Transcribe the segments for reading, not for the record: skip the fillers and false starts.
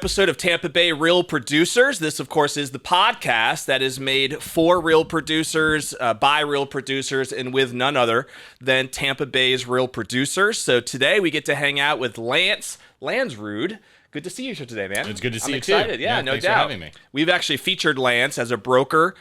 episode of Tampa Bay Real Producers. This, of course, is the podcast that is made for real producers, by real producers, and with none other than Tampa Bay's real producers. So today we get to hang out with Lansrud. Good to see you here today, man. It's good to see you too. I'm excited. Yeah, no thanks doubt. for having me. We've actually featured Lance as a broker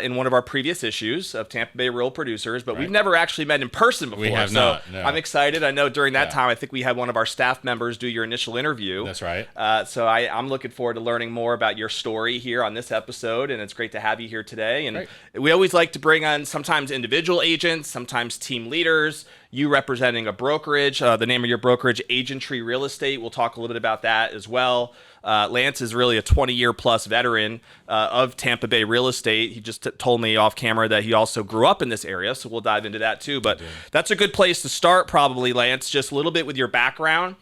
in one of our previous issues of Tampa Bay Real Producers, but we've never actually met in person before. We have so not. No. I'm excited. I know during that time, I think we had one of our staff members do your initial interview. That's right. So I'm looking forward to learning more about your story here on this episode, and it's great to have you here today. And we always like to bring on sometimes individual agents, sometimes team leaders. You representing a brokerage, the name of your brokerage, Agentry Real Estate. We'll talk a little bit about that as well. Lance is really a 20-year plus veteran of Tampa Bay real estate. He just told me off camera that he also grew up in this area, so we'll dive into that too. But that's a good place to start probably, Lance, just a little bit with your background.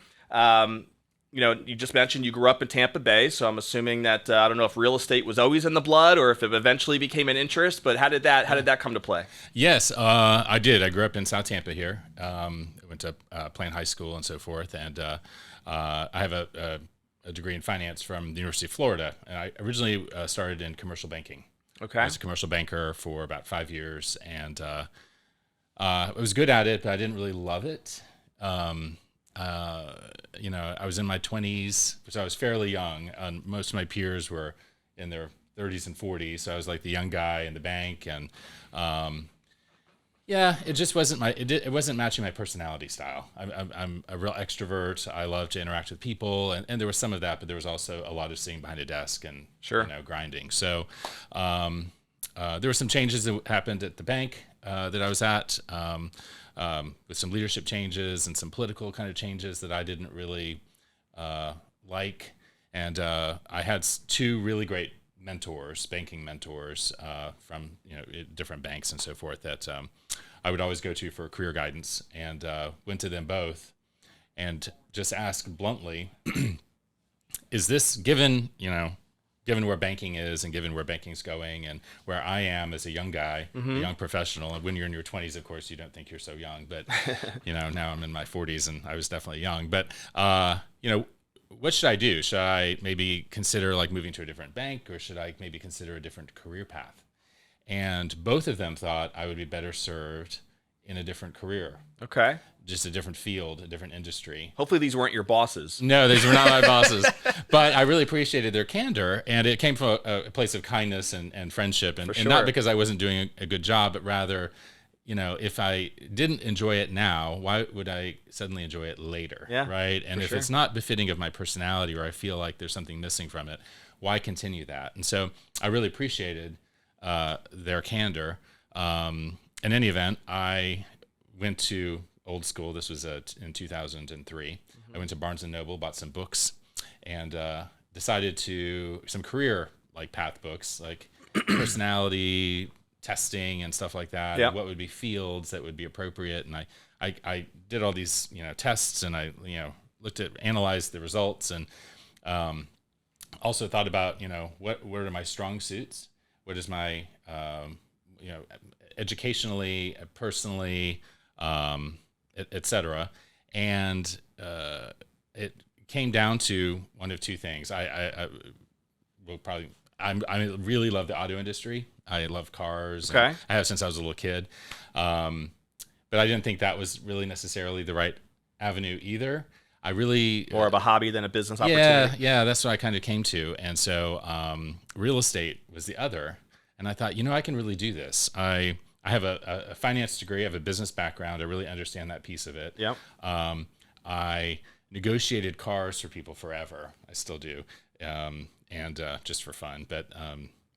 You just mentioned you grew up in Tampa Bay, so I'm assuming that I don't know if real estate was always in the blood or if it eventually became an interest, but how did that come to play? Yes, I did. I grew up in South Tampa here. I went to Plant High School and so forth, and I have a degree in finance from the University of Florida. And I originally started in commercial banking. Okay. I was a commercial banker for about 5 years, and I was good at it, but I didn't really love it. I was in my 20s, so I was fairly young. Most of my peers were in their 30s and 40s, so I was like the young guy in the bank, and it just wasn't it wasn't matching my personality style. I'm a real extrovert. I love to interact with people, and there was some of that, but there was also a lot of sitting behind a desk and grinding. So there were some changes that happened at the bank that I was at. With some leadership changes and some political kind of changes that I didn't really like. And I had two really great mentors, banking mentors from different banks and so forth that I would always go to for career guidance, and went to them both and just asked bluntly, is this given where banking is and given where banking's going and where I am as a young guy, a young professional, and when you're in your 20s, of course, you don't think you're so young, but now I'm in my 40s and I was definitely young, but what should I do? Should I maybe consider like moving to a different bank, or should I maybe consider a different career path? And both of them thought I would be better served in a different career. Okay. Just a different field, a different industry. Hopefully these weren't your bosses. No, these were not my bosses. But I really appreciated their candor, and it came from a place of kindness and friendship, and not because I wasn't doing a good job, but rather, if I didn't enjoy it now, why would I suddenly enjoy it later? Yeah, right? And if it's not befitting of my personality, or I feel like there's something missing from it, why continue that? And so I really appreciated their candor. In any event, I went to old school. This was in 2003. I went to Barnes & Noble, bought some books, and decided to some career path books, like personality testing and stuff like that. And what would be fields that would be appropriate. And I did all these tests, and I analyzed the results, and also thought about what are my strong suits, what is my educationally, personally, etc. And it came down to one of two things. I really love the auto industry. I love cars. Okay. I have since I was a little kid. But I didn't think that was really necessarily the right avenue either. I really more of a hobby than a business opportunity. Yeah, that's what I kind of came to. And so real estate was the other. And I thought, I can really do this. I have a finance degree. I have a business background. I really understand that piece of it. Yep. I negotiated cars for people forever. I still do, and just for fun. But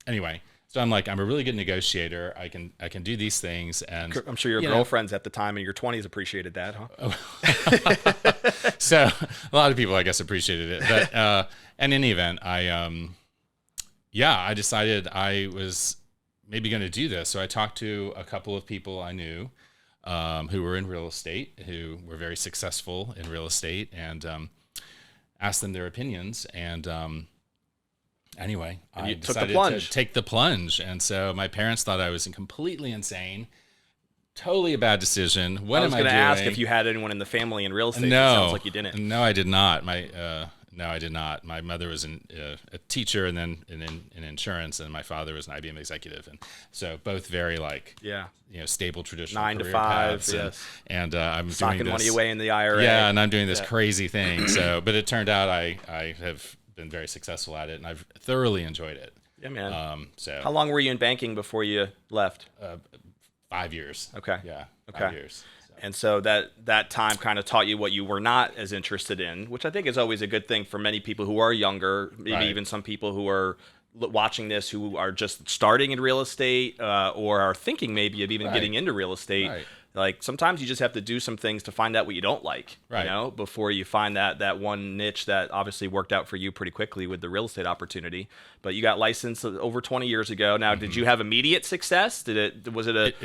anyway, so I'm a really good negotiator. I can do these things, and I'm sure your girlfriends at the time in your 20s appreciated that, huh? So a lot of people, I guess, appreciated it. But in any event, I decided I was maybe going to do this. So I talked to a couple of people I knew who were in real estate, who were very successful in real estate, and asked them their opinions. And anyway, I decided to take the plunge. And so my parents thought I was completely insane. Totally a bad decision. What am I doing? I was going to ask if you had anyone in the family in real estate. No, it sounds like you didn't. No, I did not. No, I did not. My mother was a teacher and then in insurance, and my father was an IBM executive, and so both very stable traditional 9 to career 5, paths. yes. And I'm socking doing this money away in the IRA. Yeah, and I'm doing this crazy thing. So, but it turned out I have been very successful at it, and I've thoroughly enjoyed it. Yeah, man. So how long were you in banking before you left? 5 years. Okay. Yeah. Okay. 5 years. And so that time kind of taught you what you were not as interested in, which I think is always a good thing for many people who are younger, maybe even some people who are watching this who are just starting in real estate or are thinking maybe of even getting into real estate. Right. Like sometimes you just have to do some things to find out what you don't like, right. you know, before you find that one niche that obviously worked out for you pretty quickly with the real estate opportunity. But you got licensed over 20 years ago. Now, did you have immediate success? It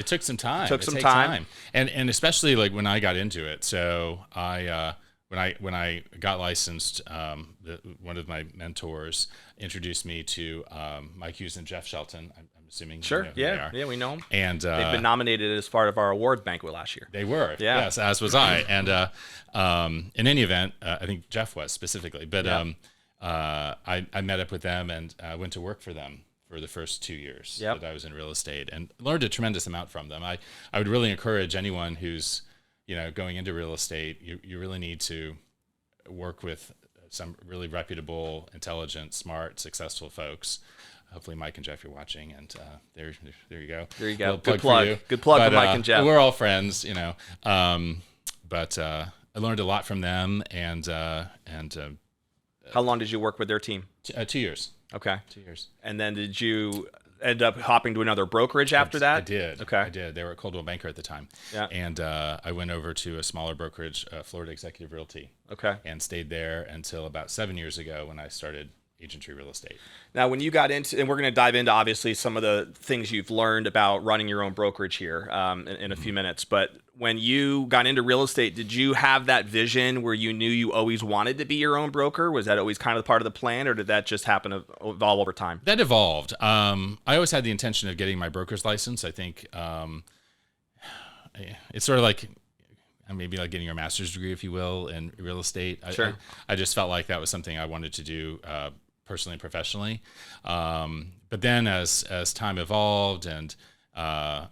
took some time. Took some time. And especially like when I got into it. So when I got licensed, one of my mentors introduced me to Mike Hughes and Jeff Shelton. I'm assuming. Sure. You know who they are. We know them. And they've been nominated as part of our award banquet last year. They were. Yeah. Yes, as was I. And in any event, I think Jeff was specifically. But I met up with them and went to work for them for the first 2 years that I was in real estate, and learned a tremendous amount from them. I would really encourage anyone who's going into real estate. You really need to work with some really reputable, intelligent, smart, successful folks. Hopefully Mike and Jeff are watching, and there you go. There you go. Good plug. Good plug for Mike and Jeff. We're all friends, but I learned a lot from them, and how long did you work with their team? 2 years. Okay. 2 years. And then did you end up hopping to another brokerage after that? I did. Okay. I did. They were at Coldwell Banker at the time. Yeah. And I went over to a smaller brokerage, Florida Executive Realty. Okay. And stayed there until about 7 years ago when I started agency real estate. Now, when you got into, and we're going to dive into obviously some of the things you've learned about running your own brokerage here in a few minutes, but when you got into real estate, did you have that vision where you knew you always wanted to be your own broker? Was that always kind of part of the plan, or did that just happen to evolve over time? That evolved. I always had the intention of getting my broker's license. I think it's sort of like maybe like getting your master's degree, if you will, in real estate. Sure. I just felt like that was something I wanted to do personally and professionally. But then as time evolved and, I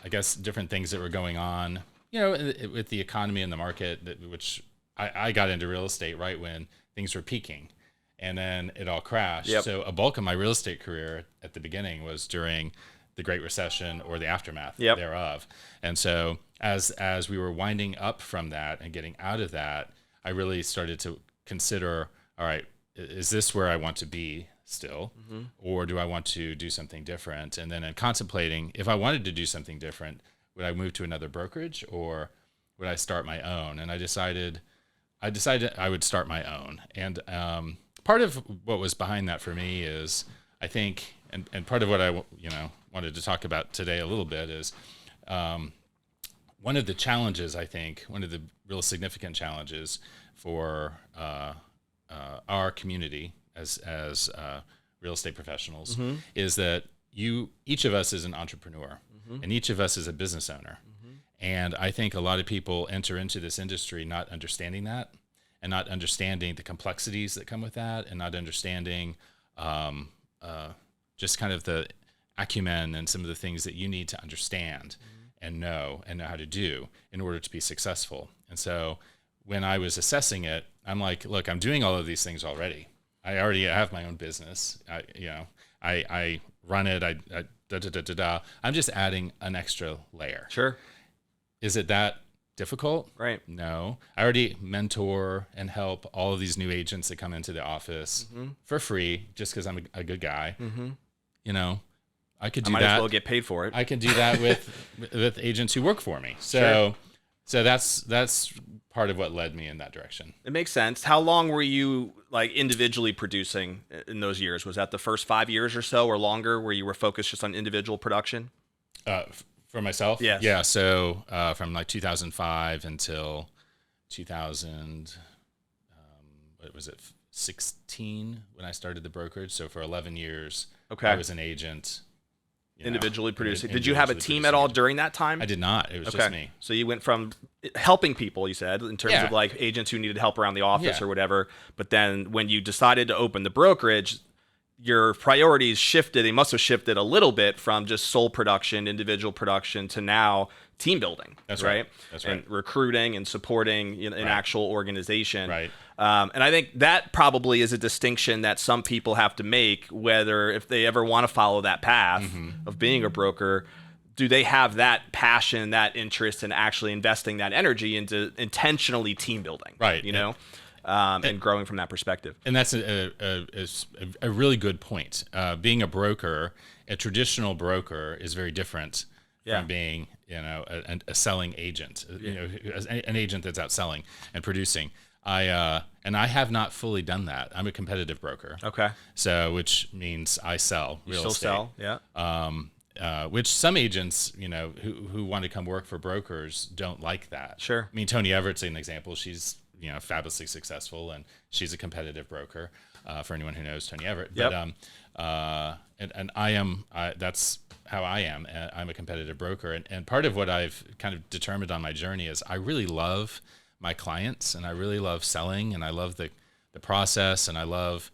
guess different things that were going on, with the economy and the market, which I got into real estate right when things were peaking, and then it all crashed. Yep. So a bulk of my real estate career at the beginning was during the Great Recession or the aftermath thereof. And so as we were winding up from that and getting out of that, I really started to consider, all right, is this where I want to be still, or do I want to do something different? And then in contemplating, if I wanted to do something different, would I move to another brokerage or would I start my own? And I decided I would start my own. And part of what was behind that for me is, I think, and part of what I wanted to talk about today a little bit is one of the challenges, I think, one of the real significant challenges for our community as real estate professionals is that each of us is an entrepreneur and each of us is a business owner. And I think a lot of people enter into this industry not understanding that, and not understanding the complexities that come with that, and not understanding just kind of the acumen and some of the things that you need to understand and know how to do in order to be successful. And so when I was assessing it, I'm like, look, I'm doing all of these things already. I already have my own business. I run it. I'm just adding an extra layer. Sure. Is it that difficult? Right. No. I already mentor and help all of these new agents that come into the office for free, just because I'm a good guy. I could do that. I might as well get paid for it. I can do that with agents who work for me. So that's part of what led me in that direction. It makes sense. How long were you like individually producing in those years? Was that the first 5 years or so, or longer, where you were focused just on individual production? For myself? Yes. Yeah. So from like 2005 until 16 when I started the brokerage. So for 11 years, okay, I was an agent, individually producing. Did you have a team at all during that time? I did not. It was just me. So you went from helping people, you said, in terms of like agents who needed help around the office or whatever. But then when you decided to open the brokerage, your priorities shifted. They must have shifted a little bit from just sole production, individual production, to now team building. That's right. That's right. And recruiting and supporting an actual organization. Right. And I think that probably is a distinction that some people have to make, whether if they ever want to follow that path of being a broker, do they have that passion, that interest in actually investing that energy into intentionally team building? Right. You know? And growing from that perspective. And that's a really good point. Being a broker, a traditional broker, is very different from being, a selling agent. An agent that's out selling and producing. I have not fully done that. I'm a competitive broker. Okay. So, which means I sell real estate. Sell, yeah. Which some agents, who want to come work for brokers don't like that. Sure. I mean, Tony Everett's an example. She's fabulously successful, and she's a competitive broker. For anyone who knows Tony Everett, yep. But and that's how I am. I'm a competitive broker, and part of what I've kind of determined on my journey is I really love my clients, and I really love selling, and I love the process, and I love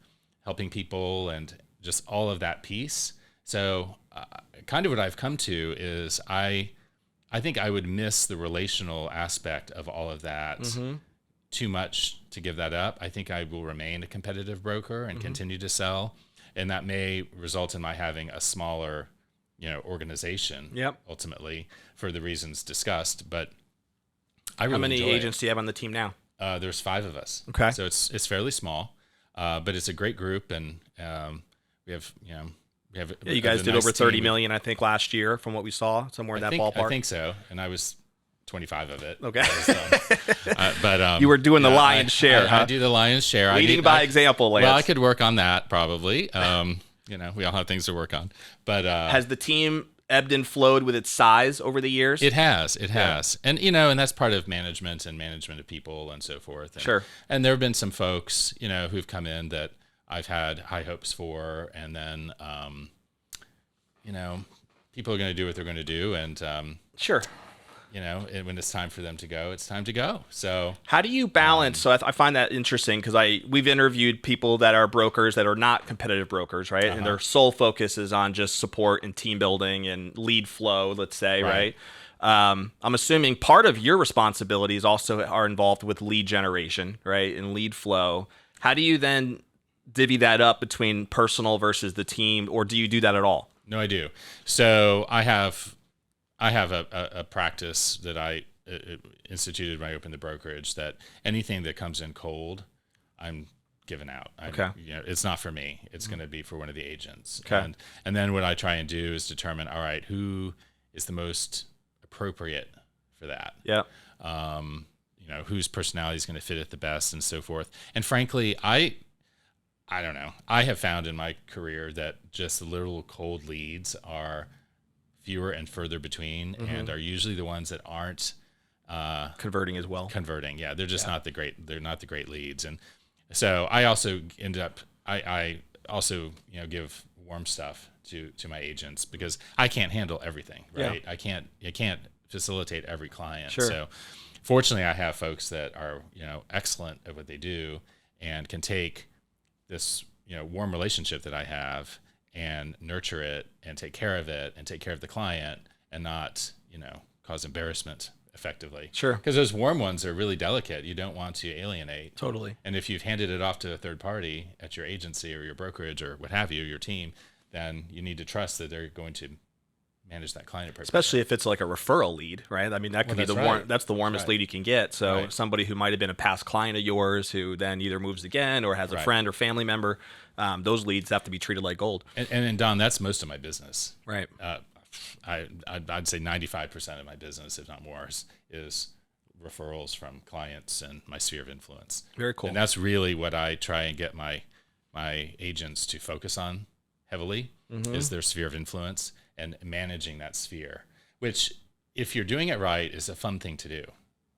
helping people, and just all of that piece. So, kind of what I've come to is I think I would miss the relational aspect of all of that. Too much to give that up. I think I will remain a competitive broker and continue to sell, and that may result in my having a smaller, organization. Ultimately, for the reasons discussed. But I really How many agents do you have on the team now? There's 5 of us. Okay, so it's fairly small, but it's a great group, and we have you guys did over 30 million, I think, last year, from what we saw, somewhere in that ballpark. I think so, and I was 25 of it. Okay. But you were doing the lion's share. I do the lion's share. Leading by example, Lance. Well, I could work on that probably. We all have things to work on. But has the team ebbed and flowed with its size over the years? It has. And and that's part of management of people and so forth. And, sure. And there have been some folks, who've come in that I've had high hopes for, and then people are going to do what they're going to do, and sure. And when it's time for them to go, it's time to go. So how do you balance? So I find that interesting, because we've interviewed people that are brokers that are not competitive brokers, right? And their sole focus is on just support and team building and lead flow, let's say, right? I'm assuming part of your responsibilities also are involved with lead generation, right? And lead flow. How do you then divvy that up between personal versus the team, or do you do that at all? No, I do. So I have a practice that I instituted when I opened the brokerage, that anything that comes in cold, I'm giving out. It's not for me. It's going to be for one of the agents. Okay. And then what I try and do is determine, all right, who is the most appropriate for that? Yeah. Whose personality is going to fit it the best, and so forth. And frankly, I don't know. I have found in my career that just the little cold leads are fewer and further between, and are usually the ones that aren't converting as well. Yeah, they're just not the great. They're not the great leads, and so I also end up. I also give warm stuff to my agents, because I can't handle everything. Right? Yeah. I can't facilitate every client. Sure. So fortunately, I have folks that are excellent at what they do, and can take this warm relationship that I have and nurture it and take care of it and take care of the client, and not, cause embarrassment effectively. Sure. Because those warm ones are really delicate. You don't want to alienate. Totally. And if you've handed it off to a third party at your agency or your brokerage or what have you, your team, then you need to trust that they're going to manage that client appropriately. Especially if it's like a referral lead, right? I mean, that could be that's the warmest lead you can get. So somebody who might have been a past client of yours, who then either moves again or has a friend or family member, those leads have to be treated like gold. And Don, that's most of my business. Right. I'd say 95% of my business, if not more, is referrals from clients and my sphere of influence. Very cool. And that's really what I try and get my agents to focus on heavily, is their sphere of influence and managing that sphere, which, if you're doing it right, is a fun thing to do.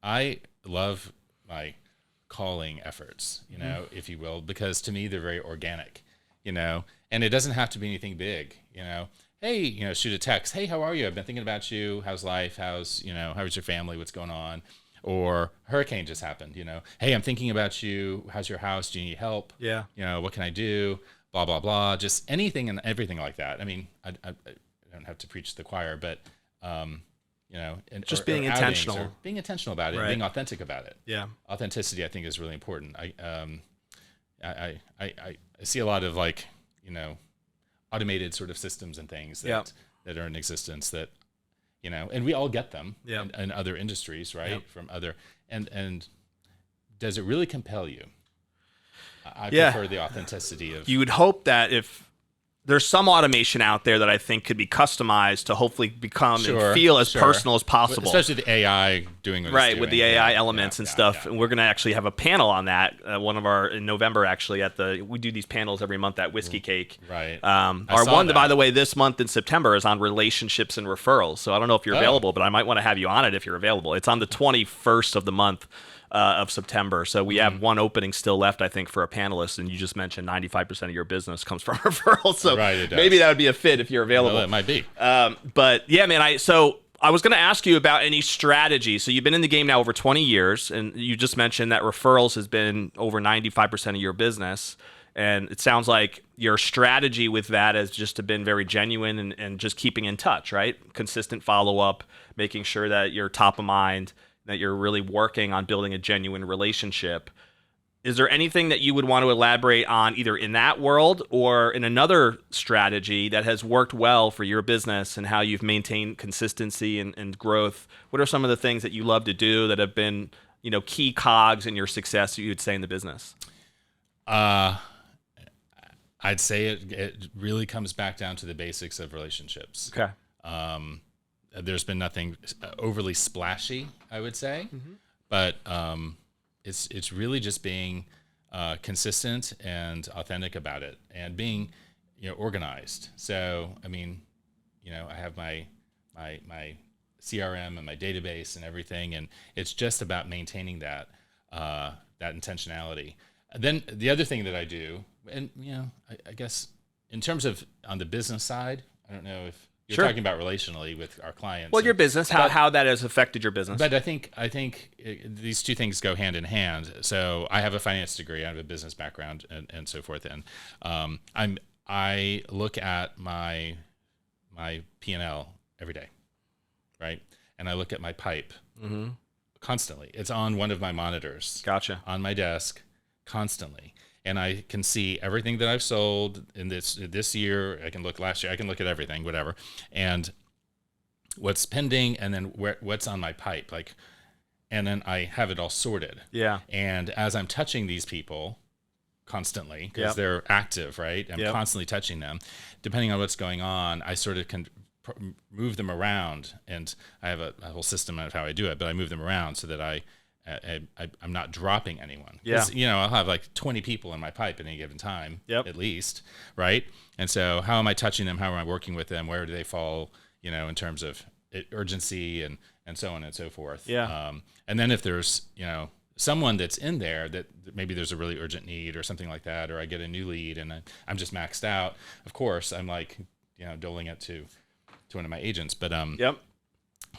I love my calling efforts, if you will, because to me they're very organic, and it doesn't have to be anything big, hey, shoot a text. Hey, how are you? I've been thinking about you. How's life? How's your family? What's going on? Or hurricane just happened, Hey, I'm thinking about you. How's your house? Do you need help? Yeah. What can I do? Blah, blah, blah. Just anything and everything like that. I mean, I don't have to preach to the choir, but, just being intentional. Being intentional about it, and being authentic about it. Yeah. Authenticity, I think, is really important. I see a lot of automated sort of systems and things that are in existence that, and we all get them in other industries, right? From other, and does it really compel you? I prefer the authenticity of. You would hope that if there's some automation out there that I think could be customized to hopefully become and feel as personal as possible. Especially the AI doing what it's doing. With the AI elements and stuff. And we're going to actually have a panel on that. In November, actually, we do these panels every month at Whiskey Cake. Right. Our one, by the way, this month in September is on relationships and referrals. So I don't know if you're available, but I might want to have you on it if you're available. It's on the 21st of the month. Of September. So we have one opening still left, I think, for a panelist. And you just mentioned 95% of your business comes from referrals. So maybe that would be a fit if you're available. Well, it might be. But yeah, man, I was going to ask you about any strategy. So you've been in the game now over 20 years, and you just mentioned that referrals has been over 95% of your business. And it sounds like your strategy with that has just been very genuine and just keeping in touch, right? Consistent follow-up, making sure that you're top of mind, that you're really working on building a genuine relationship. Is there anything that you would want to elaborate on either in that world or in another strategy that has worked well for your business and how you've maintained consistency and growth? What are some of the things that you love to do that have been, key cogs in your success, you would say, in the business? I'd say it really comes back down to the basics of relationships. Okay. There's been nothing overly splashy, I would say, but it's really just being consistent and authentic about it, and being organized. So I mean, I have my CRM and my database and everything, and it's just about maintaining that intentionality. And then the other thing that I do, and I guess in terms of on the business side, I don't know if. You're talking about relationally with our clients. Well, your business, how that has affected your business. But I think these two things go hand in hand. So I have a finance degree, I have a business background, and so forth. And I look at my P&L every day, right? And I look at my pipe constantly. It's on one of my monitors. Gotcha. On my desk, constantly. And I can see everything that I've sold in this year. I can look last year. I can look at everything, whatever, and what's pending, and then what's on my pipe, and then I have it all sorted. Yeah. And as I'm touching these people constantly, because they're active, right? I'm constantly touching them. Depending on what's going on, I sort of can move them around, and I have a whole system of how I do it. But I move them around so that I'm not dropping anyone. Yeah. I'll have 20 people in my pipe at any given time, at least, right? And so how am I touching them? How am I working with them? Where do they fall, in terms of urgency and so on and so forth? Yeah. And then if there's, someone that's in there that maybe there's a really urgent need or something like that, or I get a new lead and I'm just maxed out, of course, I'm doling it to one of my agents. But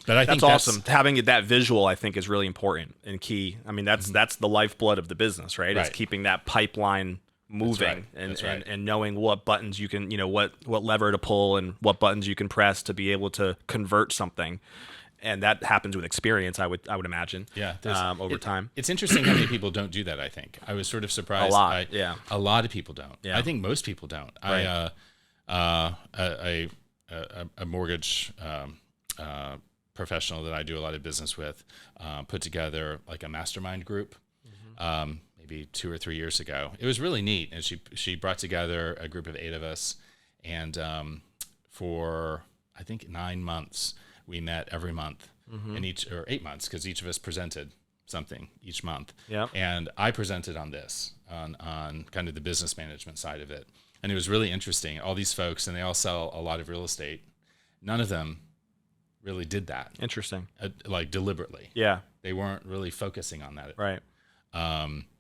But I think that's awesome. Having that visual, I think, is really important and key. I mean, that's the lifeblood of the business, right? It's keeping that pipeline moving and knowing what buttons you can, what lever to pull and what buttons you can press to be able to convert something. And that happens with experience, I would imagine. Yeah, over time. It's interesting how many people don't do that. I think I was sort of surprised. A lot. A lot of people don't. Yeah. I think most people don't. Right. A mortgage professional that I do a lot of business with put together a mastermind group maybe 2 or 3 years ago. It was really neat, and she brought together a group of 8 of us, and for I think 9 months we met every month, and 8 months, because each of us presented something each month. Yeah. And I presented on kind of the business management side of it, and it was really interesting. All these folks, and they all sell a lot of real estate. None of them really did that. Interesting. Deliberately. Yeah. They weren't really focusing on that. Right.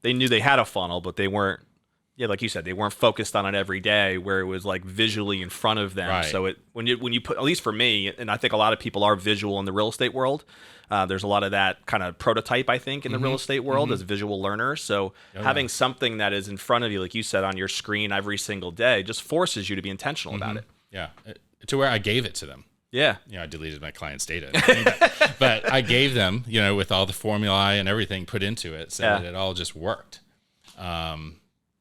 They knew they had a funnel, but they weren't Yeah, like you said, they weren't focused on it every day where it was like visually in front of them. Right. So when you put, at least for me, and I think a lot of people are visual in the real estate world. There's a lot of that kind of prototype, I think, in the real estate world as visual learners. So having something that is in front of you, like you said, on your screen every single day, just forces you to be intentional about it. Yeah, to where I gave it to them. Yeah. I deleted my client's data, but I gave them, with all the formulae and everything put into it, so that it all just worked.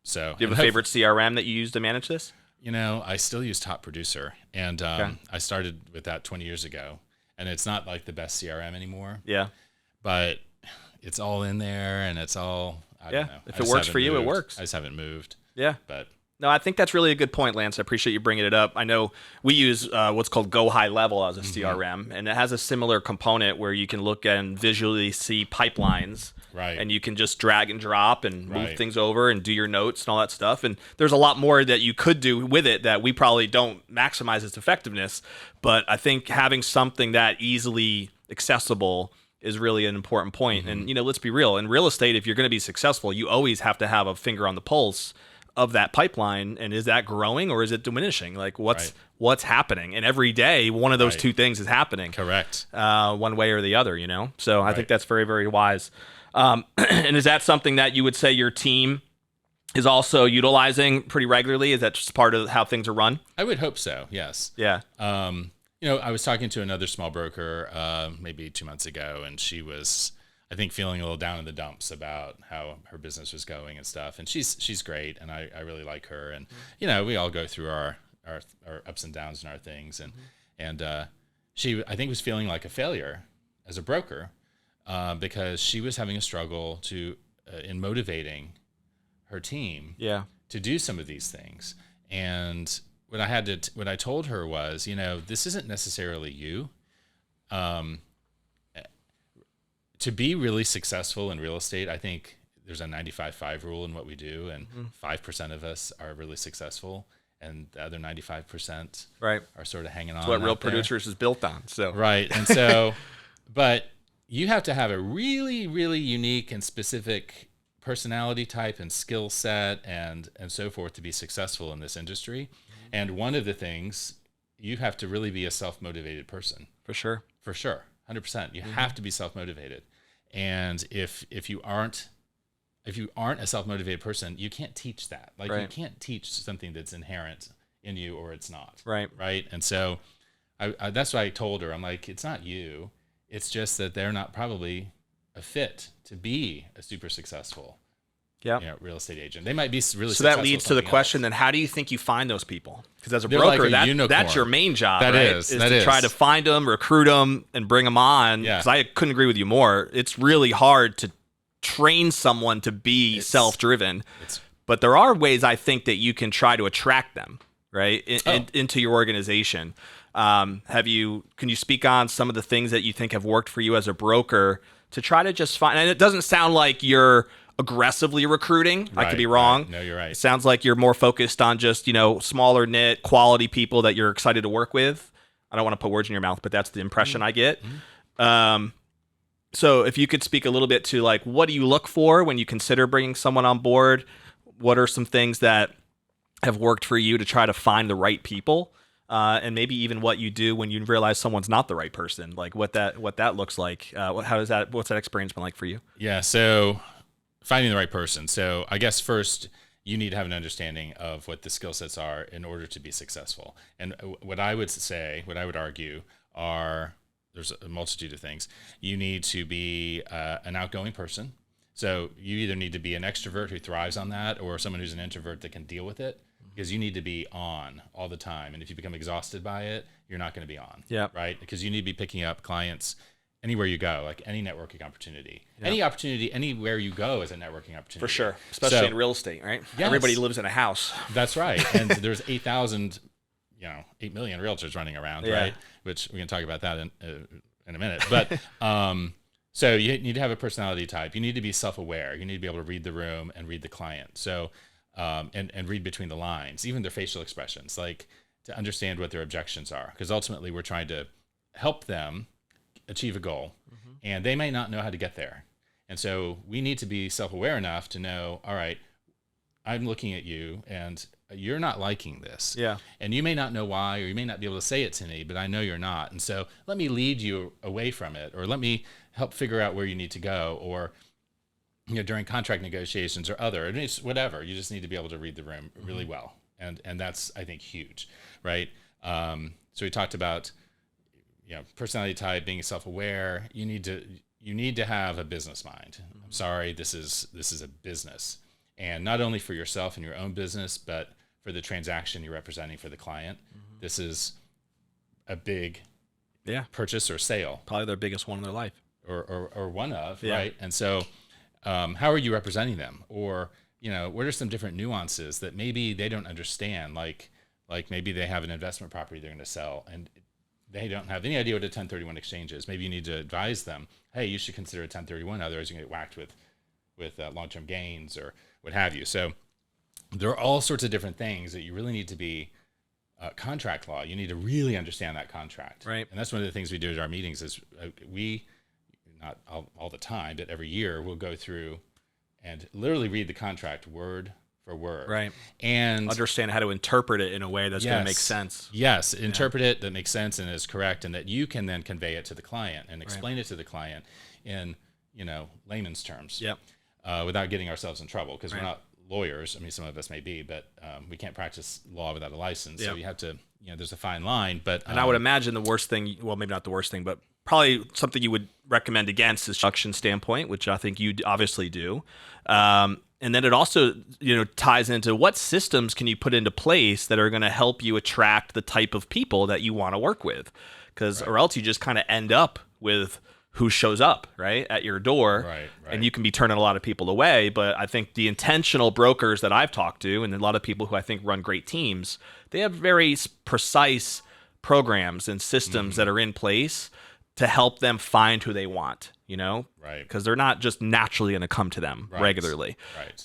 So, do you have a favorite CRM that you use to manage this? I still use Top Producer, and I started with that 20 years ago, and it's not like the best CRM anymore. Yeah, but it's all in there, and it's all. I don't know. If it works for you, it works. I just haven't moved. Yeah, but. No, I think that's really a good point, Lance. I appreciate you bringing it up. I know we use what's called Go High Level as a CRM, and it has a similar component where you can look and visually see pipelines, right? And you can just drag and drop and move things over and do your notes and all that stuff. And there's a lot more that you could do with it that we probably don't maximize its effectiveness. But I think having something that easily accessible is really an important point. And let's be real. In real estate, if you're going to be successful, you always have to have a finger on the pulse of that pipeline, and is that growing or is it diminishing? Like what's happening? And every day, one of those two things is happening. Correct. One way or the other, So I think that's very, very wise. And is that something that you would say your team is also utilizing pretty regularly? Is that just part of how things are run? I would hope so. Yes. Yeah. I was talking to another small broker maybe 2 months ago, and she was, I think, feeling a little down in the dumps about how her business was going and stuff. And she's great, and I really like her. And we all go through our ups and downs and our things. And she, I think, was feeling like a failure as a broker because she was having a struggle in motivating her team to do some of these things. And what I told her was, this isn't necessarily you. To be really successful in real estate, I think there's a 95-5 rule in what we do, and 5% of us are really successful, and the other 95% are sort of hanging on. That's what Real Producers is built on. So right, and so, but you have to have a really, really unique and specific personality type and skill set and so forth to be successful in this industry. And one of the things, you have to really be a self-motivated person. For sure. 100%. You have to be self-motivated. And if you aren't a self-motivated person, you can't teach that. Like you can't teach something that's inherent in you or it's not. Right. And so I that's what I told her. I'm like, it's not you. It's just that they're not probably a fit to be a super successful real estate agent. They might be really successful. So that leads to the question, then how do you think you find those people? Because as a broker, that's your main job, is to try to find them, recruit them, and bring them on. Because I couldn't agree with you more. It's really hard to train someone to be self-driven. But there are ways, I think, that you can try to attract them, into your organization. Can you speak on some of the things that you think have worked for you as a broker to try to just find, and it doesn't sound like you're aggressively recruiting. I could be wrong. No, you're right. It sounds like you're more focused on just, smaller knit quality people that you're excited to work with. I don't want to put words in your mouth, but that's the impression I get. So if you could speak a little bit to like, what do you look for when you consider bringing someone on board? What are some things that have worked for you to try to find the right people? And maybe even what you do when you realize someone's not the right person, like what that looks like. What's that experience been like for you? Yeah. So finding the right person. So I guess first you need to have an understanding of what the skill sets are in order to be successful. And what I would argue are, there's a multitude of things. You need to be an outgoing person. So you either need to be an extrovert who thrives on that, or someone who's an introvert that can deal with it, because you need to be on all the time. And if you become exhausted by it, you're not going to be on. Yeah. Right. Because you need to be picking up clients anywhere you go, like any networking opportunity. Any opportunity, anywhere you go is a networking opportunity. For sure. Especially in real estate, right? Yes. Everybody lives in a house. That's right. And there's 8 million realtors running around, right? Which we can talk about that in a minute. But so you need to have a personality type. You need to be self-aware. You need to be able to read the room and read the client. So, and read between the lines, even their facial expressions, like to understand what their objections are. Because ultimately we're trying to help them achieve a goal, and they may not know how to get there. And so we need to be self-aware enough to know, all right, I'm looking at you and you're not liking this. Yeah. And you may not know why, or you may not be able to say it to me, but I know you're not. And so let me lead you away from it, or let me help figure out where you need to go, or, you know, during contract negotiations or other, it's whatever. You just need to be able to read the room really well. And that's, I think, huge, right? So we talked about, you know, personality type, being self-aware. You need to have a business mind. I'm sorry, this is a business. And not only for yourself and your own business, but for the transaction you're representing for the client. This is a big purchase or sale. Probably their biggest one in their life. Or one of, right? And so how are you representing them? Or, you know, what are some different nuances that maybe they don't understand? Like maybe they have an investment property they're going to sell and they don't have any idea what a 1031 exchange is. Maybe you need to advise them, hey, you should consider a 1031, otherwise you're going to get whacked with long-term gains or what have you. So there are all sorts of different things that you really need to be contract law. You need to really understand that contract. Right. And that's one of the things we do at our meetings is we, not all the time, but every year we'll go through and literally read the contract word for word. Right. And understand how to interpret it in a way that's going to make sense. Yes. Interpret it that makes sense and is correct, and that you can then convey it to the client and explain it to the client in, you know, layman's terms. Yep. Without getting ourselves in trouble, because we're not lawyers. I mean, some of us may be, but we can't practice law without a license. Yep. So you have to, you know, there's a fine line. But and I would imagine the worst thing, well, maybe not the worst thing, but probably something you would recommend against is production standpoint, which I think you obviously do. And then it also, you know, ties into what systems can you put into place that are going to help you attract the type of people that you want to work with, because or else you just kind of end up with who shows up right at your door, and you can be turning a lot of people away. But I think the intentional brokers that I've talked to, and a lot of people who I think run great teams, they have very precise programs and systems that are in place to help them find who they want, you know, because they're not just naturally going to come to them regularly.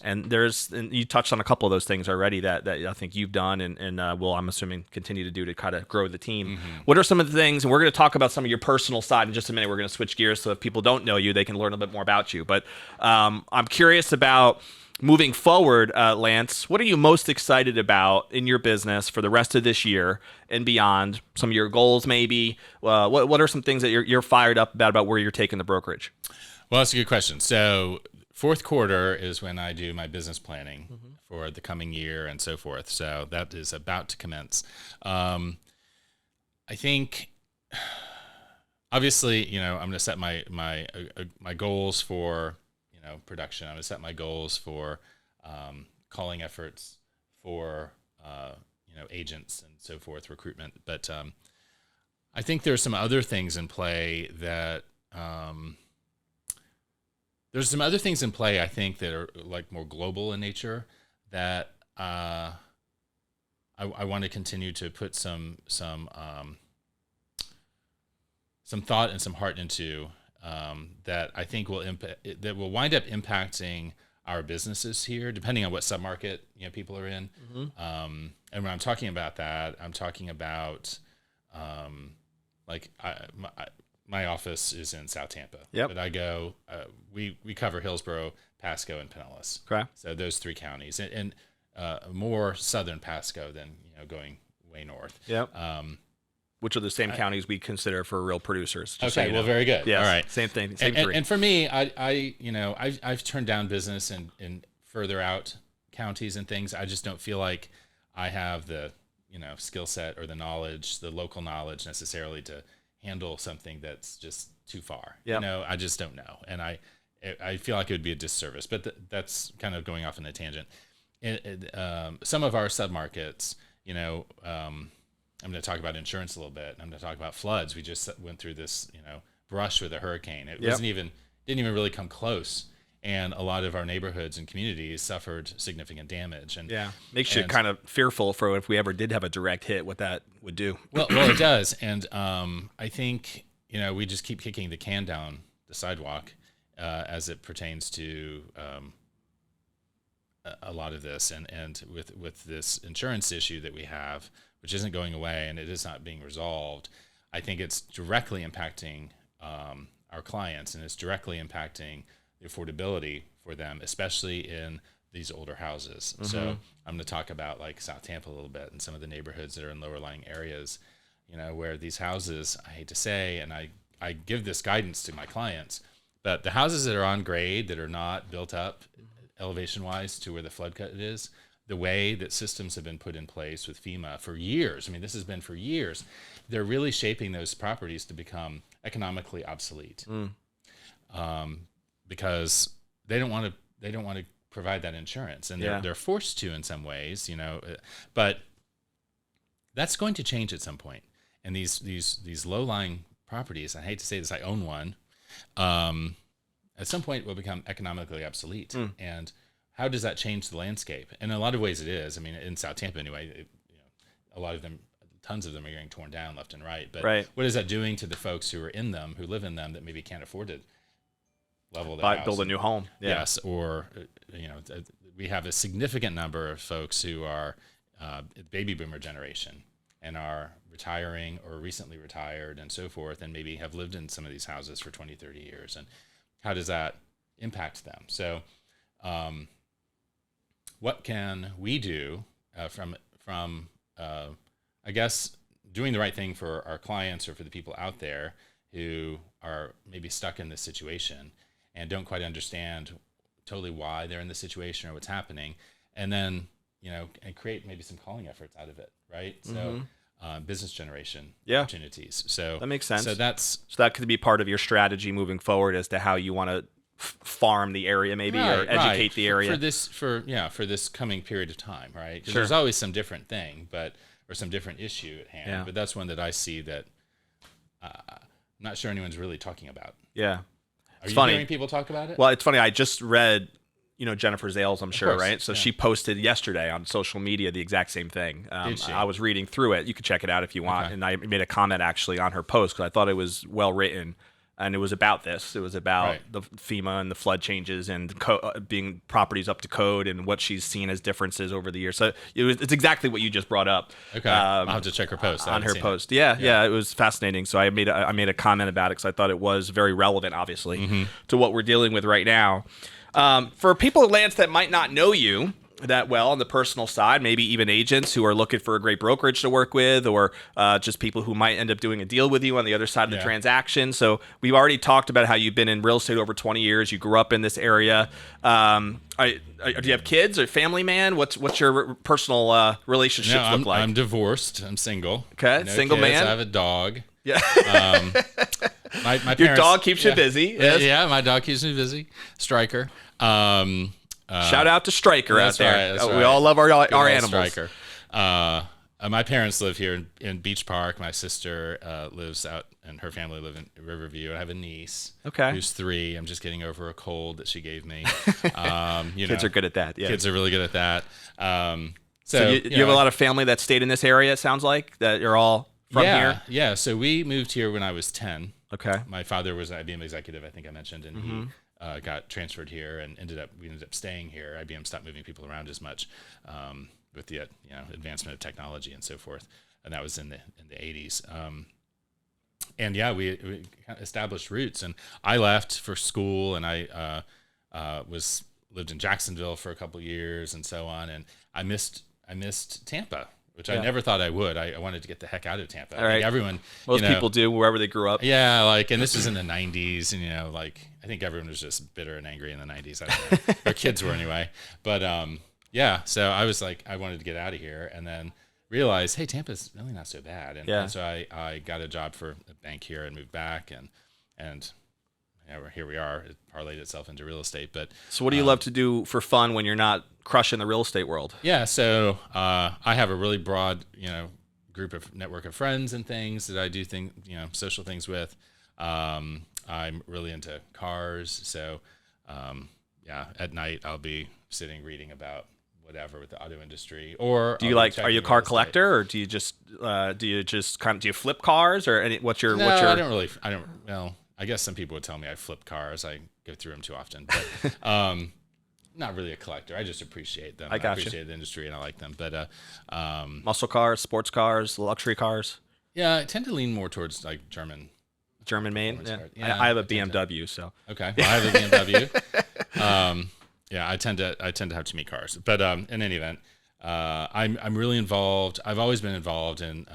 And and you touched on a couple of those things already that I think you've done and will, I'm assuming, continue to do to kind of grow the team. What are some of the things, and we're going to talk about some of your personal side in just a minute. We're going to switch gears, so if people don't know you, they can learn a bit more about you. But I'm curious about moving forward, Lance, what are you most excited about in your business for the rest of this year and beyond? Some of your goals, maybe. What are some things that you're fired up about where you're taking the brokerage? Well, that's a good question. So fourth quarter is when I do my business planning for the coming year and so forth. So that is about to commence. I think, obviously, you know, I'm going to set my goals for production. I'm going to set my goals for calling efforts, for agents and so forth, recruitment. But I think there's some other things in play that I think that are like more global in nature that I want to continue to put some thought and some heart into. That I think will wind up impacting our businesses here, depending on what submarket people are in. And when I'm talking about that, I'm talking about my office is in South Tampa. But I go we cover Hillsborough, Pasco, and Pinellas. Okay. So those three counties, and more southern Pasco than going way north. Which are the same counties we consider for real producers. Okay, well, very good. Yes, all right, same thing. And for me, I've turned down business in further out counties and things. I just don't feel like I have the skill set or the knowledge, the local knowledge necessarily to handle something that's just too far. I just don't know, and I feel like it would be a disservice. But that's kind of going off on a tangent. Some of our submarkets, I'm going to talk about insurance a little bit. I'm going to talk about floods. We just went through this, brush with a hurricane. It didn't even really come close. And a lot of our neighborhoods and communities suffered significant damage. And makes you kind of fearful for if we ever did have a direct hit, what that would do. Well, it does. And I think, we just keep kicking the can down the sidewalk as it pertains to a lot of this. And with this insurance issue that we have, which isn't going away and it is not being resolved, I think it's directly impacting our clients, and it's directly impacting the affordability for them, especially in these older houses. So I'm going to talk about like South Tampa a little bit and some of the neighborhoods that are in lower lying areas, where these houses, I hate to say, and I give this guidance to my clients, but the houses that are on grade, that are not built up elevation wise to where the flood cut is, the way that systems have been put in place with FEMA for years, I mean, this has been for years, they're really shaping those properties to become economically obsolete. Because they don't want to provide that insurance, and they're forced to in some ways, but that's going to change at some point. And these low-lying properties, I hate to say this, I own one, at some point will become economically obsolete. And how does that change the landscape? In a lot of ways it is. I mean, in South Tampa anyway, a lot of them, tons of them are getting torn down left and right. But what is that doing to the folks who are in them, who live in them, that maybe can't afford to level their house? Build a new home. Yes, or we have a significant number of folks who are baby boomer generation and are retiring or recently retired and so forth, and maybe have lived in some of these houses for 20, 30 years. And how does that impact them? So what can we do from I guess, doing the right thing for our clients or for the people out there who are maybe stuck in this situation and don't quite understand totally why they're in this situation or what's happening, and then, and create maybe some calling efforts out of it, right? So business generation opportunities. So that makes sense. So that could be part of your strategy moving forward as to how you want to farm the area, maybe, or educate the area for this coming period of time, right? Because there's always some different thing, or some different issue at hand. But that's one that I see that I'm not sure anyone's really talking about. Yeah. Are you hearing people talk about it? Well, it's funny. I just read, Jennifer Zales, I'm sure, right? So she posted yesterday on social media the exact same thing. Did she? I was reading through it. You could check it out if you want. Okay. And I made a comment actually on her post because I thought it was well written. And it was about this. It was about the FEMA and the flood changes and being properties up to code and what she's seen as differences over the years. So it's exactly what you just brought up. Okay, I'll have to check her post. On her post. Yeah, it was fascinating. So I made a comment about it because I thought it was very relevant, obviously, to what we're dealing with right now. For people, Lance, that might not know you that well on the personal side, maybe even agents who are looking for a great brokerage to work with, or just people who might end up doing a deal with you on the other side of the transaction. So we've already talked about how you've been in real estate over 20 years. You grew up in this area. Do you have kids or family man? What's your personal relationships look like? I'm divorced. I'm single. Okay, no single kids. man. I have a dog. Yeah. My parents, your dog keeps you busy. Yes. Yeah, my dog keeps me busy. Striker. Shout out to Striker out there. Right. We all love our animals. Striker. My parents live here in Beach Park. My sister lives out, and her family live in Riverview. I have a niece who's 3. I'm just getting over a cold that she gave me. Kids are good at that. Yeah. Kids are really good at that. So you have a lot of family that stayed in this area, it sounds like, that you're all from here? Yeah, so we moved here when I was 10. Okay. My father was an IBM executive, I think I mentioned, and he got transferred here and we ended up staying here. IBM stopped moving people around as much with the advancement of technology and so forth, and that was in the 80s. And yeah, we kind of established roots. And I left for school, and I lived in Jacksonville for a couple of years and so on. And I missed Tampa, which I never thought I would. I wanted to get the heck out of Tampa. I think most people do wherever they grew up. Yeah, and this was in the 90s, and I think everyone was just bitter and angry in the 90s. I don't know. Our kids were anyway. But so I was like, I wanted to get out of here, and then realized, hey, Tampa's really not so bad. And so I got a job for a bank here and moved back, and here we are. It parlayed itself into real estate. But so what do you love to do for fun when you're not crushing the real estate world? Yeah, so I have a really broad, network of friends and things that I do social things with. I'm really into cars, so at night I'll be sitting reading about whatever with the auto industry. Or do you are you a car collector, or do you just do you flip cars, or what's your I guess some people would tell me I flip cars. I go through them too often, but not really a collector. I just appreciate them. I appreciate the industry, and I like them. But muscle cars, sports cars, luxury cars. Yeah, I tend to lean more towards German made. Yeah. I have a BMW, so okay. Well, I have a BMW. Yeah, I tend to have too many cars. But in any event, I'm really involved. I've always been involved in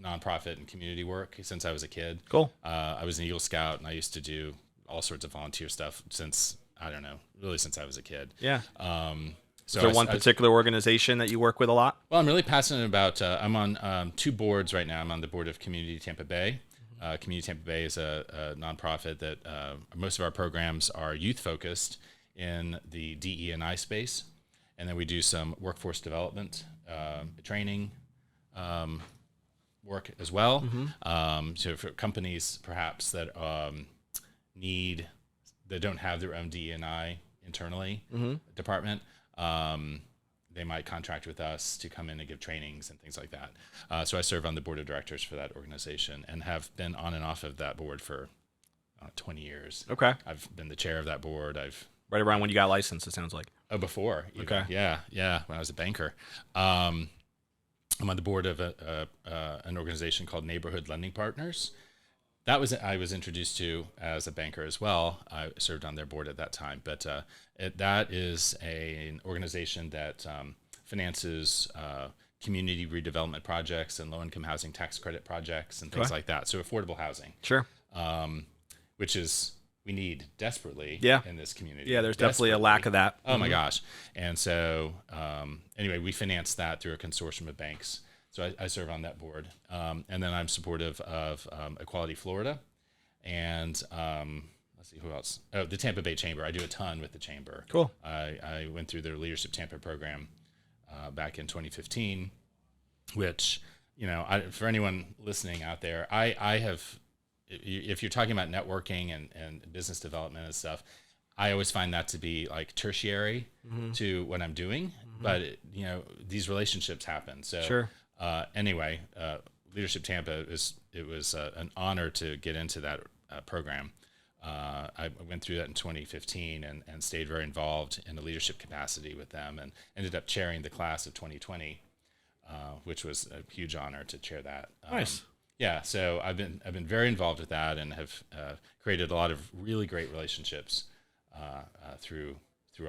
nonprofit and community work since I was a kid. Cool. I was an Eagle Scout, and I used to do all sorts of volunteer stuff since I was a kid. Yeah. So is there one particular organization that you work with a lot? Well, I'm really passionate about. I'm on 2 boards right now. I'm on the board of Community Tampa Bay. Community Tampa Bay is a nonprofit that most of our programs are youth focused in the DE&I space, and then we do some workforce development training work as well. So for companies perhaps that that don't have their own DE&I internally department, they might contract with us to come in and give trainings and things like that. So I serve on the board of directors for that organization and have been on and off of that board for 20 years. Okay. I've been the chair of that board. Right around when you got licensed, it sounds like. Oh, before. Even. Okay. Yeah. When I was a banker. I'm on the board of an organization called Neighborhood Lending Partners. I was introduced to as a banker as well. I served on their board at that time. But that is an organization that finances community redevelopment projects and low-income housing tax credit projects and things like that. So affordable housing. Sure. Which is we need desperately in this community. Yeah, there's definitely a lack of that. Oh my gosh. And so anyway, we finance that through a consortium of banks. So I serve on that board. And then I'm supportive of Equality Florida. And let's see, who else? Oh, the Tampa Bay Chamber. I do a ton with the Chamber. Cool. I went through their Leadership Tampa program back in 2015, which, for anyone listening out there, I have, if you're talking about networking and business development and stuff, I always find that to be like tertiary to what I'm doing. But, these relationships happen. So sure. Anyway, Leadership Tampa it was an honor to get into that program. I went through that in 2015 and stayed very involved in a leadership capacity with them and ended up chairing the class of 2020, which was a huge honor to chair that. Nice. Yeah, so I've been very involved with that and have created a lot of really great relationships through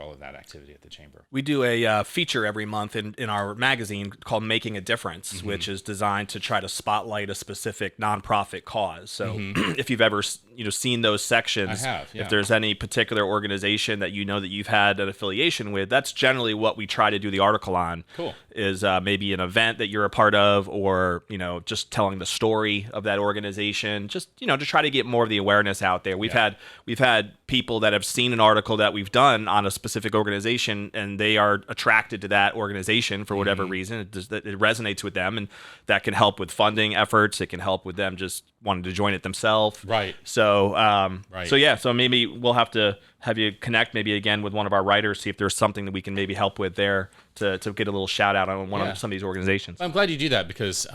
all of that activity at the Chamber. We do a feature every month in our magazine called Making a Difference, which is designed to try to spotlight a specific nonprofit cause. So if you've ever seen those sections, I have, yeah. If there's any particular organization that that you've had an affiliation with, that's generally what we try to do the article on. Cool. Is maybe an event that you're a part of, or just telling the story of that organization, just to try to get more of the awareness out there. We've had people that have seen an article that we've done on a specific organization, and they are attracted to that organization for whatever reason. It resonates with them, and that can help with funding efforts. It can help with them just wanting to join it themselves. Right. So, So maybe we'll have to have you connect maybe again with one of our writers, see if there's something that we can maybe help with there to get a little shout out on some of these organizations. I'm glad you do that because,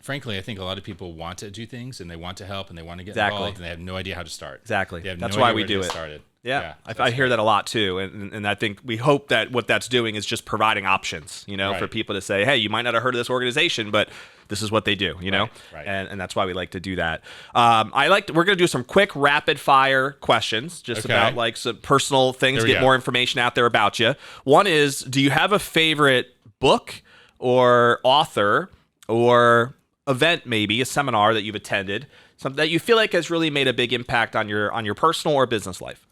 frankly, I think a lot of people want to do things and they want to help and they want to get involved and they have no idea how to start. Exactly. That's why we do it. Started. Yeah, I hear that a lot too, and I think we hope that what that's doing is just providing options, for people to say, hey, you might not have heard of this organization, but this is what they do, Right. And that's why we like to do that. We're going to do some quick rapid fire questions, just about like some personal things, get more information out there about you. One is, do you have a favorite book or author or event, maybe a seminar that you've attended, something that you feel like has really made a big impact on your personal or business life?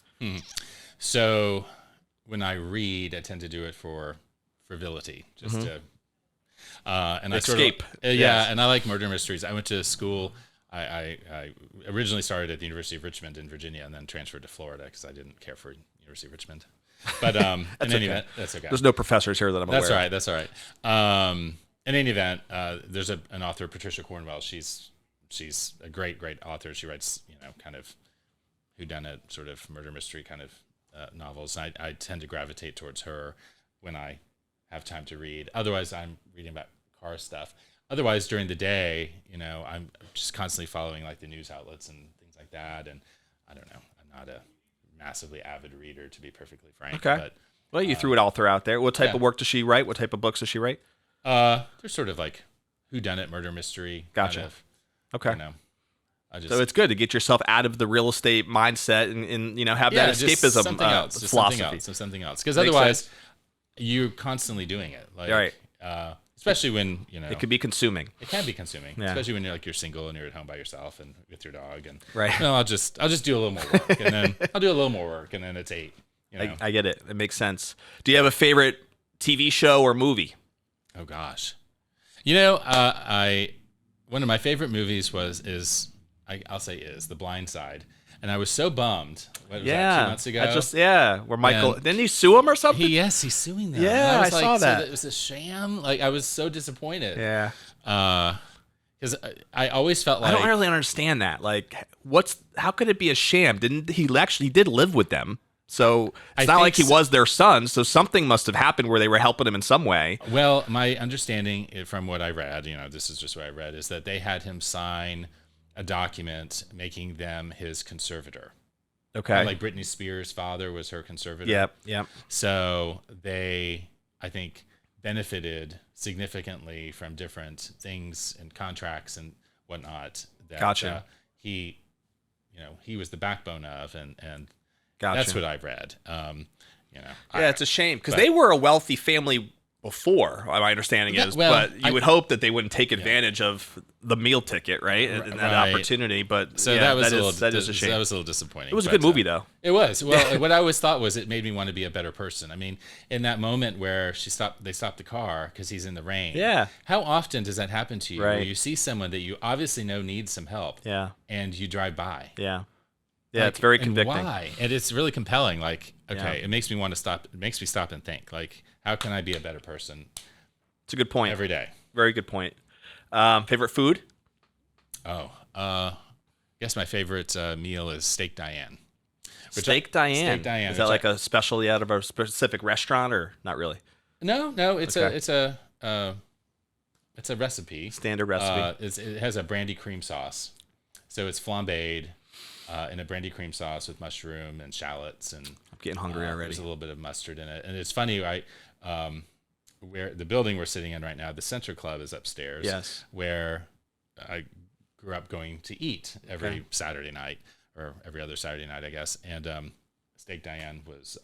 So when I read, I tend to do it for frivolity, just to and escape. And I like murder mysteries. I went to school. I originally started at the University of Richmond in Virginia, and then transferred to Florida because I didn't care for University of Richmond. But in any event, that's okay. There's no professors here that I'm aware of. That's all right. In any event, there's an author, Patricia Cornwell. She's a great author. She writes kind of whodunit, sort of murder mystery kind of novels. And I tend to gravitate towards her when I have time to read. Otherwise, I'm reading about car stuff. Otherwise, during the day, I'm just constantly following like the news outlets and things like that. And I don't know, I'm not a massively avid reader, to be perfectly frank. Okay. But, well, you threw an author out there. What type of work does she write? What type of books does she write? They're sort of like whodunit, murder mystery. Gotcha. Kind of, okay. So it's good to get yourself out of the real estate mindset and have that escapism philosophy. Something else. Because otherwise, you're constantly doing it. Right. Especially when it could be consuming. It can be consuming, especially when you're single and you're at home by yourself and with your dog. And right. I'll just do a little more work, and then I'll do a little more work, and then it's 8. I get it. It makes sense. Do you have a favorite TV show or movie? Oh gosh, one of my favorite movies is The Blind Side. And I was so bummed. What was that, 2 months ago? Where Michael, didn't he sue him or something? He's suing them. Yeah, I saw that. So it was a sham. Like, I was so disappointed. Yeah. Because I always felt like... I don't really understand that. Like, how could it be a sham? He did live with them. So it's not like he was their son. So something must have happened where they were helping him in some way. Well, my understanding from what I read, this is just what I read, is that they had him sign a document making them his conservator. Okay. Like Britney Spears' father was her conservator. Yep. So they, I think, benefited significantly from different things and contracts and whatnot that gotcha. He was the backbone of, and gotcha. That's what I've read. It's a shame because they were a wealthy family before, my understanding is, but you would hope that they wouldn't take advantage of the meal ticket, right? And that opportunity. But so that is a shame. That was a little disappointing. It was a good movie, though. It was. Well, what I always thought was it made me want to be a better person. I mean, in that moment where they stopped the car because he's in the rain. Yeah. How often does that happen to you? Right. Where you see someone that you obviously know needs some help. Yeah. And you drive by. Yeah. Yeah, it's very convicting. And why? And it's really compelling. Like, okay, it makes me want to stop. It makes me stop and think. Like, how can I be a better person? It's a good point. Every day. Very good point. Favorite food? I guess my favorite meal is Steak Diane. Steak Diane. Is that like a specialty out of a specific restaurant or not really? No. It's a recipe. Standard recipe. It has a brandy cream sauce, so it's flambéed in a brandy cream sauce with mushroom and shallots, and I'm getting hungry already. There's a little bit of mustard in it, and it's funny, right? Where the building we're sitting in right now, the Center Club is upstairs. Yes. Where I grew up going to eat every Saturday night or every other Saturday night, I guess. And Steak Diane was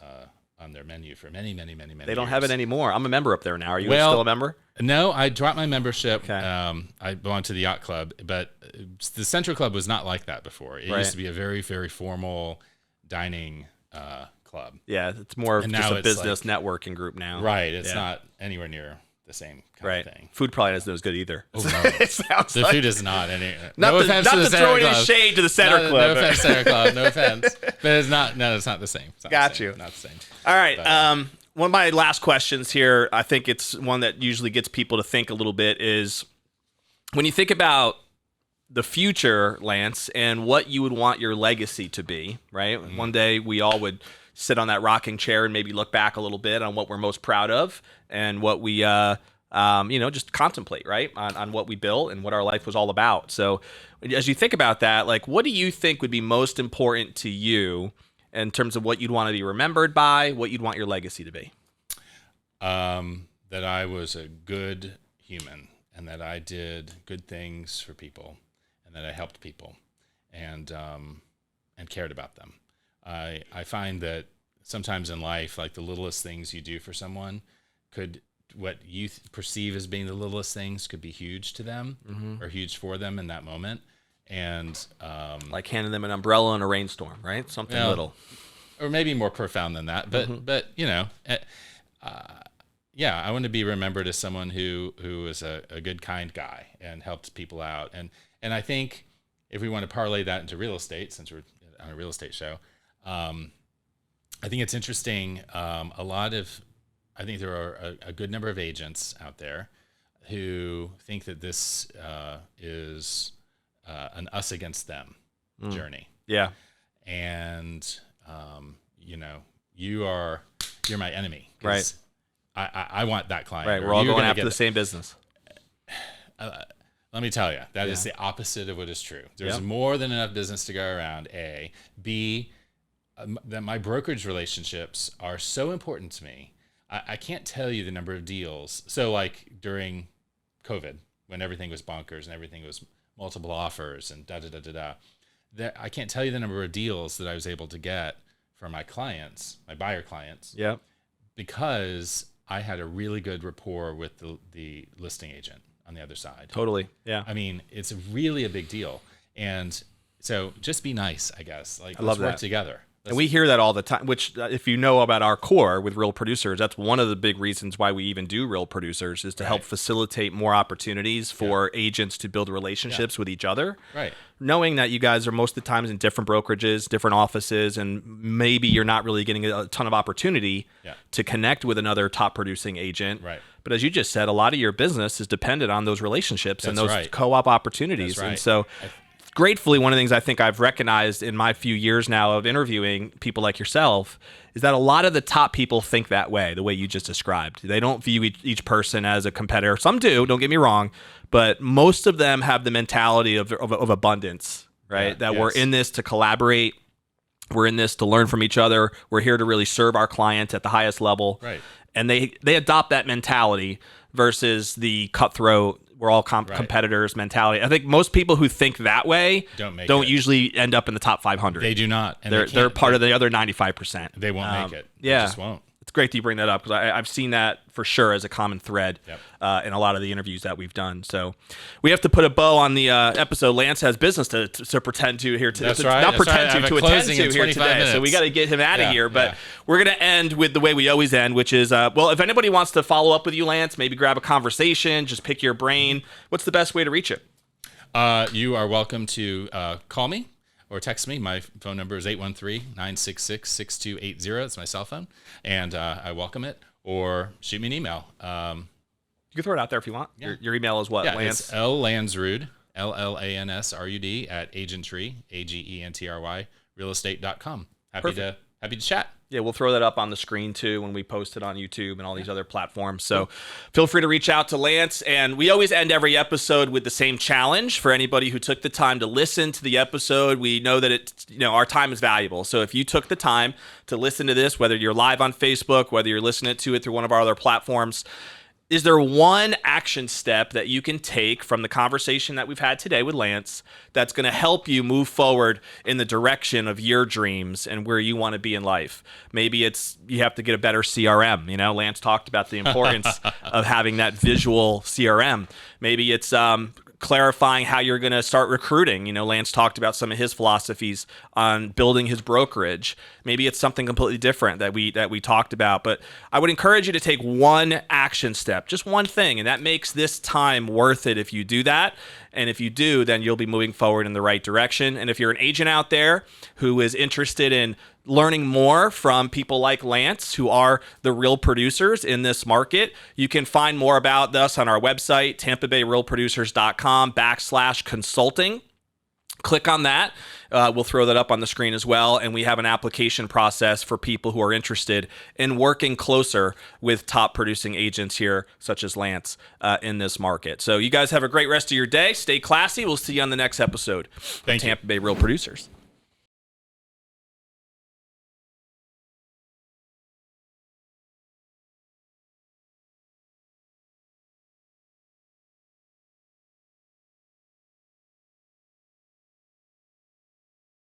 on their menu for many, many, many, many They don't years. have it anymore. I'm a member up there now. Are you still a member? No, I dropped my membership. Okay. I belong to the Yacht Club, but the Center Club was not like that before. It used to be a very, very formal dining club. Yeah, it's more of just a business networking group now. Right. It's not anywhere near the same kind of thing. Food probably isn't as good either. Oh, no. It sounds the food is not any. No offense to the Center Club. Not to throw any shade to the Center Club. No offense, Center Club. No offense. But it's not. No, it's not the same. Got you. Not the same. All right. But, one of my last questions here, I think it's one that usually gets people to think a little bit, is when you think about the future, Lance, and what you would want your legacy to be, right? Mm-hmm. One day we all would sit on that rocking chair and maybe look back a little bit on what we're most proud of and what we, just contemplate, right, on what we built and what our life was all about. So as you think about that, like, what do you think would be most important to you in terms of what you'd want to be remembered by, what you'd want your legacy to be? That I was a good human and that I did good things for people and that I helped people and cared about them. I find that sometimes in life, like the littlest things you do for someone what you perceive as being the littlest things could be huge to them or huge for them in that moment. And like handing them an umbrella in a rainstorm, right? Something little. Or maybe more profound than that. But I want to be remembered as someone who was a good, kind guy and helped people out. And I think if we want to parlay that into real estate, since we're on a real estate show, I think it's interesting. I think there are a good number of agents out there who think that this is an us against them journey. Yeah. And, you're my enemy. Right. I want that client. Right. We're all going after the same business. Let me tell you, that is the opposite of what is true. There's more than enough business to go around, A. B, that my brokerage relationships are so important to me. I can't tell you the number of deals. So like during COVID, when everything was bonkers and everything was multiple offers and I can't tell you the number of deals that I was able to get for my clients, my buyer clients, because I had a really good rapport with the listing agent on the other side. Totally. Yeah. I mean, it's really a big deal. And so just be nice, I guess. Like, let's work together. And we hear that all the time, which if you know about our core with Real Producers, that's one of the big reasons why we even do Real Producers, is to help facilitate more opportunities for agents to build relationships with each other. Right. Knowing that you guys are most of the times in different brokerages, different offices, and maybe you're not really getting a ton of opportunity to connect with another top producing agent. Right. But as you just said, a lot of your business is dependent on those relationships and those co-op opportunities. And so gratefully, one of the things I think I've recognized in my few years now of interviewing people like yourself is that a lot of the top people think that way, the way you just described. They don't view each person as a competitor. Some do, don't get me wrong, but most of them have the mentality of abundance, right? We're in this to collaborate. We're in this to learn from each other. We're here to really serve our client at the highest level. Right. And they adopt that mentality versus the cutthroat, we're all competitors mentality. I think most people who think that way don't usually end up in the top 500. They do not. And they're part of the other 95%. They won't make it. Yeah. They just won't. It's great that you bring that up, because I've seen that for sure as a common thread in a lot of the interviews that we've done. So we have to put a bow on the episode. Lance has business to pretend to here today. That's right. Not pretend to attend to here today. Minutes. So we got to get him out of here. But we're going to end with the way we always end, which is, well, if anybody wants to follow up with you, Lance, maybe grab a conversation, just pick your brain. What's the best way to reach you? You are welcome to call me or text me. My phone number is 813-966-6280. It's my cell phone, and I welcome it. Or shoot me an email. You can throw it out there if you want. Your email is what, Lance? It's Lansrud, LLANSRUD @agentry, AGENTRY, realestate.com. Happy to chat. Yeah, we'll throw that up on the screen too when we post it on YouTube and all these other platforms. So feel free to reach out to Lance. And we always end every episode with the same challenge for anybody who took the time to listen to the episode. We know that our time is valuable. So if you took the time to listen to this, whether you're live on Facebook, whether you're listening to it through one of our other platforms, is there one action step that you can take from the conversation that we've had today with Lance that's going to help you move forward in the direction of your dreams and where you want to be in life? Maybe it's you have to get a better CRM. Lance talked about the importance of having that visual CRM. Maybe it's clarifying how you're going to start recruiting. Lance talked about some of his philosophies on building his brokerage. Maybe it's something completely different that we talked about. But I would encourage you to take one action step, just one thing, and that makes this time worth it if you do that. And if you do, then you'll be moving forward in the right direction. And if you're an agent out there who is interested in learning more from people like Lance, who are the real producers in this market, you can find more about us on our website, tampabayrealproducers.com/consulting. Click on that. We'll throw that up on the screen as well. And we have an application process for people who are interested in working closer with top producing agents here, such as Lance, in this market. So you guys have a great rest of your day. Stay classy. We'll see you on the next episode of Tampa Bay Real Producers.